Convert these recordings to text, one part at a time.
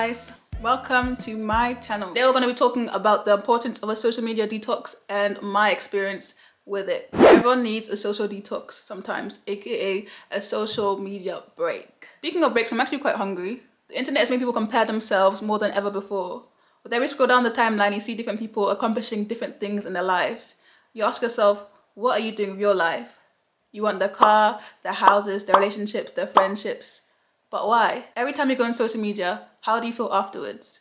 guys, welcome to my channel. Today we're going to be talking about the importance of a social media detox and my experience with it. Everyone needs a social detox sometimes, aka a social media break. Speaking of breaks, I'm actually quite hungry. The internet has made people compare themselves more than ever before. With every scroll down the timeline, you see different people accomplishing different things in their lives. You ask yourself, what are you doing with your life? You want the car, the houses, the relationships, the friendships. But why? Every time you go on social media, how do you feel afterwards?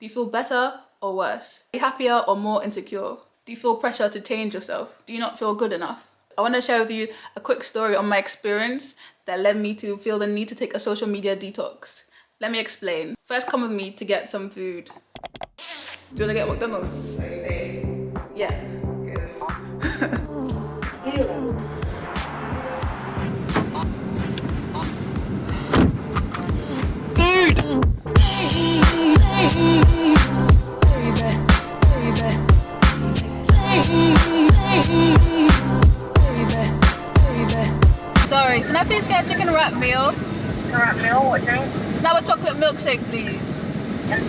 Do you feel better or worse? Are you happier or more insecure? Do you feel pressure to change yourself? Do you not feel good enough? I want to share with you a quick story on my experience that led me to feel the need to take a social media detox. Let me explain. First, come with me to get some food. Do you want to get McDonald's? Are you paying? Yeah. Sorry, can I please get a chicken wrap meal? Chicken wrap meal, what drink? Now a chocolate milkshake, please.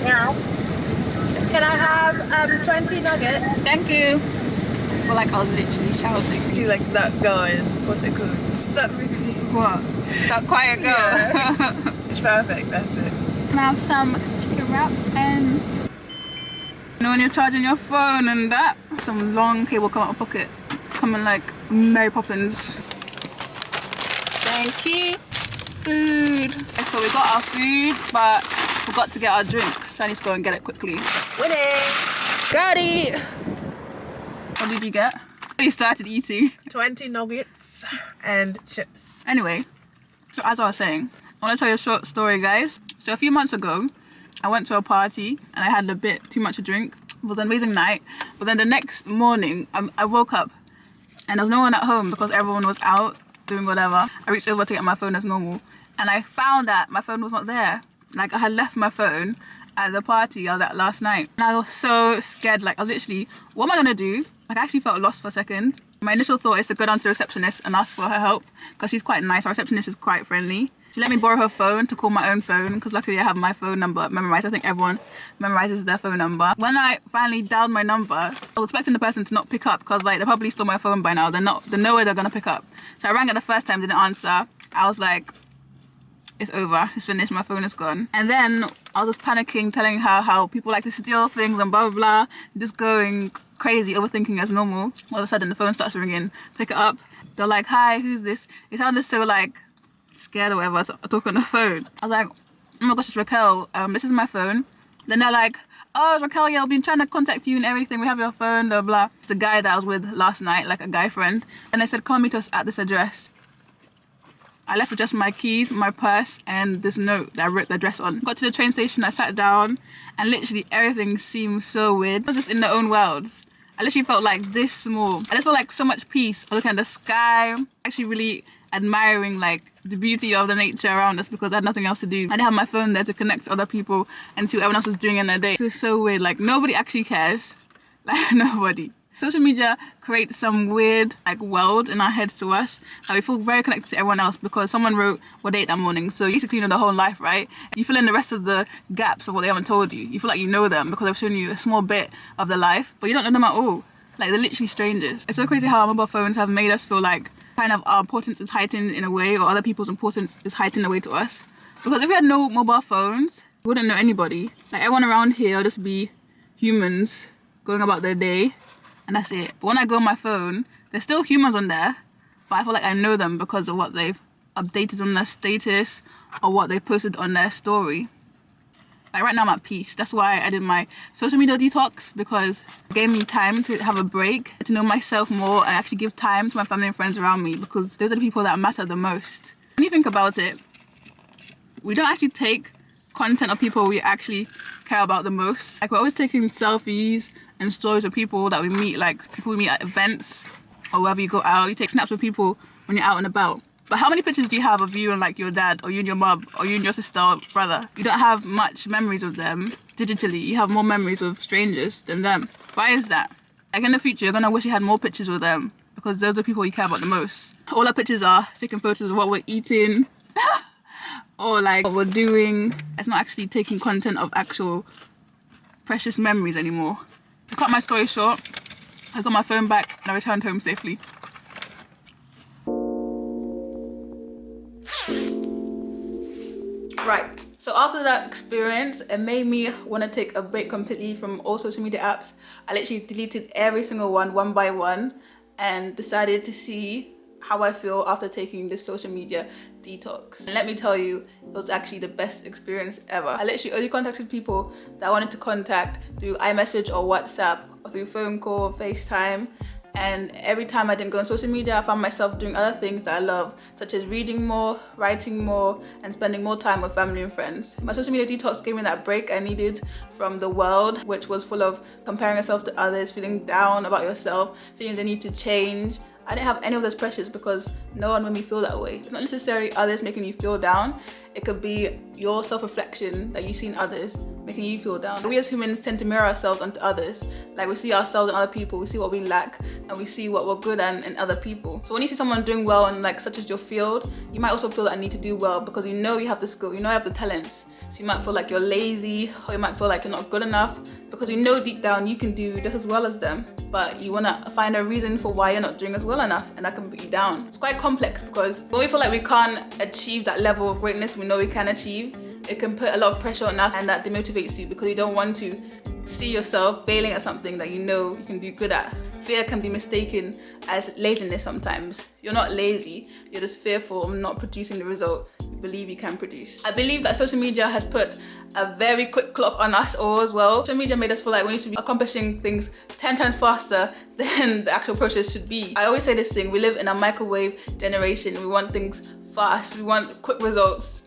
Now. Can I have 20 nuggets? Thank you. I feel like I was literally shouting. Do you like that going? What's it called? Stop really. What? That quiet girl. Yeah. It's perfect, that's it. Can I have some chicken wrap and... You know when you're charging your phone and that? Some long cable come out of my pocket. Coming like Mary Poppins. Thank you. Food. So we got our food, but forgot to get our drinks. So I need to go and get it quickly. Winning! Got it! What did you get? You started eating. 20 nuggets and chips. Anyway, so as I was saying, I want to tell you a short story, guys. So a few months ago, I went to a party and I had a bit too much to drink. It was an amazing night. But then the next morning, I woke up and there was no one at home because everyone was out doing whatever. I reached over to get my phone as normal and I found that my phone was not there. Like I had left my phone at the party I was at last night. And I was so scared, like I was literally, what am I gonna do? Like I actually felt lost for a second. My initial thought is to go down to the receptionist and ask for her help because she's quite nice. Our receptionist is quite friendly. She let me borrow her phone to call my own phone because luckily I have my phone number memorized. I think everyone memorizes their phone number. When I finally dialed my number, I was expecting the person to not pick up because like they probably stole my phone by now. There's no way they're gonna pick up. So I rang it the first time, didn't answer. I was like, it's over, it's finished, my phone is gone. And then I was just panicking, telling her how people like to steal things and blah, blah, blah. Just going crazy, overthinking as normal. All of a sudden the phone starts ringing, pick it up. They're like, hi, who's this? It sounded so like scared or whatever to talk on the phone. I was like, oh my gosh, it's Raquel, this is my phone. Then they're like, oh, Raquel, yeah, I've been trying to contact you and everything. We have your phone, blah, blah. It's the guy that I was with last night, like a guy friend. And they said, come meet us at this address. I left with just my keys, my purse, and this note that I wrote the address on. Got to the train station, I sat down, and literally everything seemed so weird. I was just in their own worlds. I literally felt like this small. I just felt like so much peace. I was looking at the sky, actually really admiring like the beauty of the nature around us because I had nothing else to do. I didn't have my phone there to connect to other people and to what everyone else was doing in their day. It was so weird, like nobody actually cares. Like nobody. Social media creates some weird like world in our heads to us. Like we feel very connected to everyone else because someone wrote what they ate that morning. So you basically know the whole life, right? You fill in the rest of the gaps of what they haven't told you. You feel like you know them because they've shown you a small bit of their life, but you don't know them at all. Like they're literally strangers. It's so crazy how our mobile phones have made us feel like kind of our importance is heightened in a way, or other people's importance is heightened in a way to us. Because if we had no mobile phones, we wouldn't know anybody. Like everyone around here will just be humans going about their day. And that's it. But when I go on my phone, there's still humans on there, but I feel like I know them because of what they've updated on their status or what they posted on their story. Like right now I'm at peace. That's why I did my social media detox, because it gave me time to have a break, to know myself more and actually give time to my family and friends around me because those are the people that matter the most. When you think about it, we don't actually take content of people we actually care about the most. Like we're always taking selfies and stories of people that we meet, like people we meet at events or wherever you go out. You take snaps of people when you're out and about. But how many pictures do you have of you and like your dad or you and your mum or you and your sister or brother? You don't have much memories of them digitally. You have more memories of strangers than them. Why is that? Like in the future, you're gonna wish you had more pictures with them because those are the people you care about the most. All our pictures are taking photos of what we're eating, or like what we're doing. It's not actually taking content of actual precious memories anymore. To cut my story short, I got my phone back and I returned home safely. Right, so after that experience, it made me want to take a break completely from all social media apps. I literally deleted every single one by one, and decided to see how I feel after taking this social media detox. And let me tell you, it was actually the best experience ever. I literally only contacted people that I wanted to contact through iMessage or WhatsApp or through phone call, FaceTime. And every time I didn't go on social media, I found myself doing other things that I love, such as reading more, writing more, and spending more time with family and friends. My social media detox gave me that break I needed from the world, which was full of comparing yourself to others, feeling down about yourself, feeling the need to change. I didn't have any of those pressures because no one made me feel that way. It's not necessarily others making you feel down. It could be your self-reflection that you see in others making you feel down. We as humans tend to mirror ourselves onto others. Like we see ourselves in other people, we see what we lack, and we see what we're good at in other people. So when you see someone doing well in like such as your field, you might also feel that I need to do well because you know you have the skill, you know you have the talents. So you might feel like you're lazy, or you might feel like you're not good enough because you know deep down you can do just as well as them. But you want to find a reason for why you're not doing as well enough, and that can put you down. It's quite complex because when we feel like we can't achieve that level of greatness we know we can achieve, it can put a lot of pressure on us, and that demotivates you because you don't want to see yourself failing at something that you know you can do good at. Fear can be mistaken as laziness sometimes. You're not lazy, you're just fearful of not producing the result you believe you can produce. I believe that social media has put a very quick clock on us all as well. Social media made us feel like we need to be accomplishing things 10 times faster than the actual process should be. I always say this thing, we live in a microwave generation. We want things fast, we want quick results.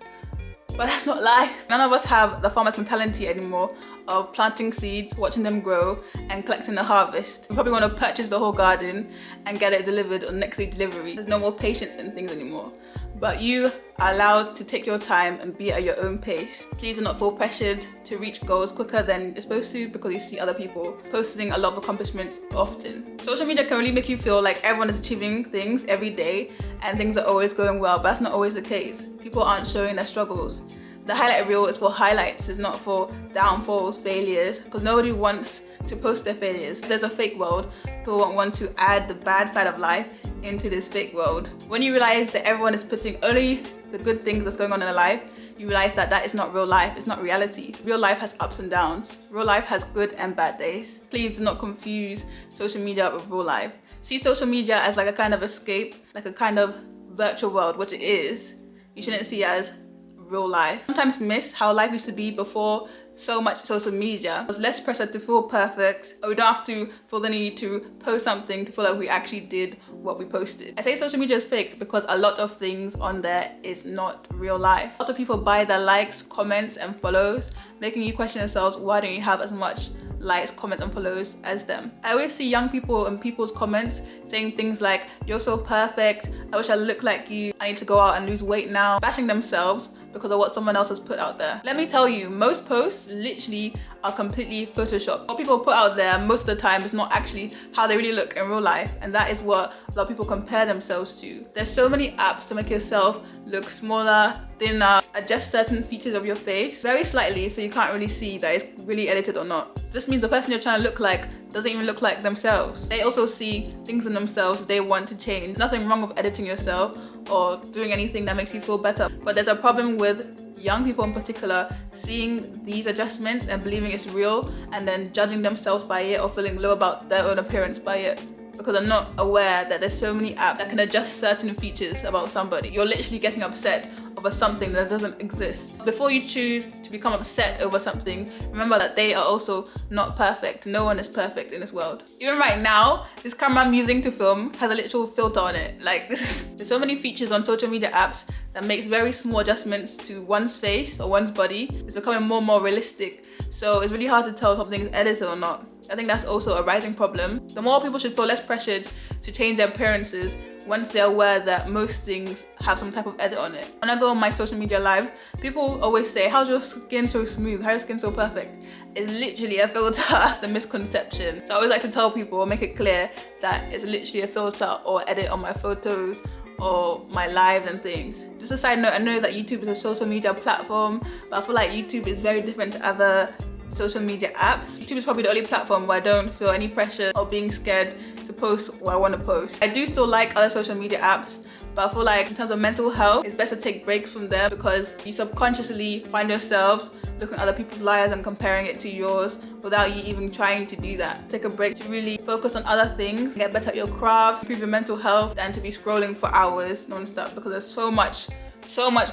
But that's not life. None of us have the farmer's mentality anymore of planting seeds, watching them grow, and collecting the harvest. We probably want to purchase the whole garden and get it delivered on next day delivery. There's no more patience in things anymore. But you are allowed to take your time and be at your own pace. Please do not feel pressured to reach goals quicker than you're supposed to because you see other people posting a lot of accomplishments often. Social media can really make you feel like everyone is achieving things every day and things are always going well, but that's not always the case. People aren't showing their struggles. The highlight reel is for highlights, it's not for downfalls, failures, because nobody wants to post their failures. There's a fake world. People won't want to add the bad side of life into this fake world. When you realize that everyone is putting only the good things that's going on in their life, you realize that that is not real life, it's not reality. Real life has ups and downs. Real life has good and bad days. Please do not confuse social media with real life. See social media as like a kind of escape, like a kind of virtual world, which it is. You shouldn't see it as real life. Sometimes miss how life used to be before so much social media. There's less pressure to feel perfect, or we don't have to feel the need to post something to feel like we actually did what we posted. I say social media is fake because a lot of things on there is not real life. A lot of people buy their likes, comments, and follows, making you question yourselves, why don't you have as much likes, comments, and follows as them? I always see young people in people's comments saying things like, you're so perfect, I wish I looked like you, I need to go out and lose weight now, bashing themselves because of what someone else has put out there. Let me tell you, most posts literally are completely photoshopped. What people put out there most of the time is not actually how they really look in real life, and that is what a lot of people compare themselves to. There's so many apps to make yourself look smaller, thinner, adjust certain features of your face very slightly so you can't really see that it's really edited or not. This means the person you're trying to look like doesn't even look like themselves. They also see things in themselves they want to change. Nothing wrong with editing yourself or doing anything that makes you feel better, but there's a problem with young people in particular seeing these adjustments and believing it's real and then judging themselves by it or feeling low about their own appearance by it, because I'm not aware that there's so many apps that can adjust certain features about somebody. You're literally getting upset over something that doesn't exist. Before you choose to become upset over something, remember that they are also not perfect. No one is perfect in this world. Even right now, this camera I'm using to film has a literal filter on it. Like there's so many features on social media apps that makes very small adjustments to one's face or one's body. It's becoming more and more realistic. So it's really hard to tell if something is edited or not. I think that's also a rising problem. The more people should feel less pressured to change their appearances once they're aware that most things have some type of edit on it. When I go on my social media lives, people always say, how's your skin so smooth? How's your skin so perfect? It's literally a filter. That's the misconception. So I always like to tell people, make it clear that it's literally a filter or edit on my photos or my lives and things. Just a side note, I know that YouTube is a social media platform, but I feel like YouTube is very different to other social media apps. YouTube is probably the only platform where I don't feel any pressure or being scared to post what I want to post. I do still like other social media apps, but I feel like in terms of mental health, it's best to take breaks from them because you subconsciously find yourselves looking at other people's lives and comparing it to yours without you even trying to do that. Take a break to really focus on other things, get better at your craft, improve your mental health, than to be scrolling for hours non-stop because there's so much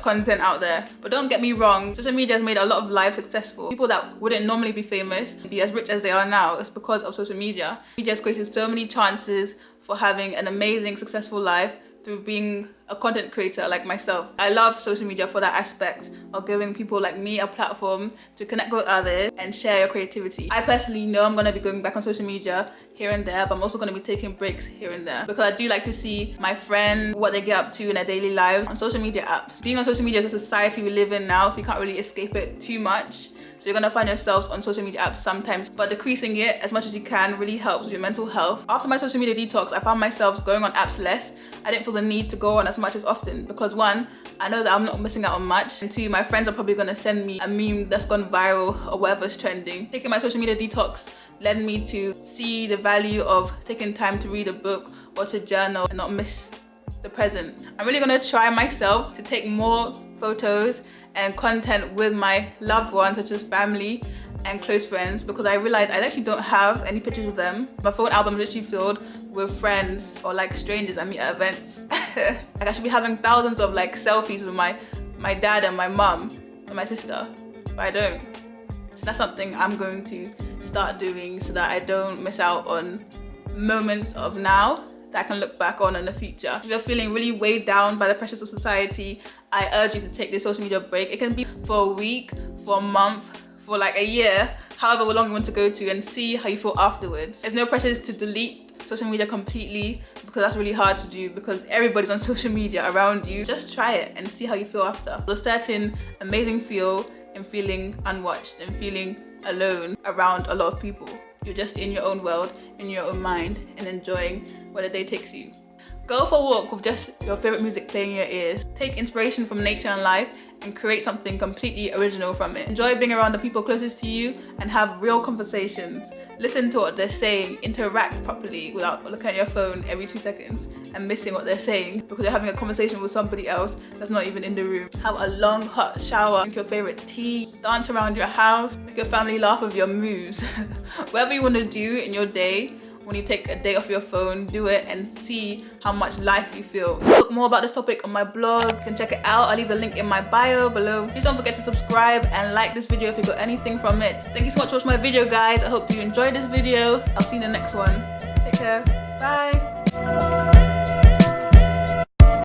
content out there. But don't get me wrong, social media has made a lot of lives successful. People that wouldn't normally be famous, be as rich as they are now, it's because of social media. Media has created so many chances for having an amazing, successful life through being a content creator like myself. I love social media for that aspect of giving people like me a platform to connect with others and share your creativity. I personally know I'm gonna be going back on social media here and there, but I'm also gonna be taking breaks here and there because I do like to see my friends, what they get up to in their daily lives on social media apps. Being on social media is a society we live in now, so you can't really escape it too much. So you're gonna find yourselves on social media apps sometimes, but decreasing it as much as you can really helps with your mental health. After my social media detox, I found myself going on apps less. I didn't feel the need to go on as much as often because one, I know that I'm not missing out on much, and two, my friends are probably gonna send me a meme that's gone viral or whatever's trending. Taking my social media detox led me to see the value of taking time to read a book or to journal and not miss the present. I'm really gonna try myself to take more photos and content with my loved ones, such as family and close friends, because I realized I actually don't have any pictures with them. My phone album is literally filled with friends or like strangers I meet at events. Like I should be having thousands of like selfies with my dad and my mum and my sister, but I don't. So that's something I'm going to start doing so that I don't miss out on moments of now that I can look back on in the future. If you're feeling really weighed down by the pressures of society, I urge you to take this social media break. It can be for a week, for a month, for like a year, however long you want to go to, and see how you feel afterwards. There's no pressures to delete social media completely because that's really hard to do because everybody's on social media around you. Just try it and see how you feel after. There's a certain amazing feel in feeling unwatched and feeling alone around a lot of people. You're just in your own world, in your own mind, and enjoying where the day takes you. Go for a walk with just your favorite music playing in your ears. Take inspiration from nature and life and create something completely original from it. Enjoy being around the people closest to you and have real conversations. Listen to what they're saying, interact properly without looking at your phone every 2 seconds and missing what they're saying because you're having a conversation with somebody else that's not even in the room. Have a long hot shower, drink your favorite tea, dance around your house, make your family laugh with your moves. Whatever you want to do in your day, when you take a day off your phone, do it and see how much life you feel. Look more about this topic on my blog. You can check it out. I'll leave the link in my bio below. Please don't forget to subscribe and like this video if you got anything from it. Thank you so much for watching my video, guys. I hope you enjoyed this video. I'll see you in the next one. Take care. Bye.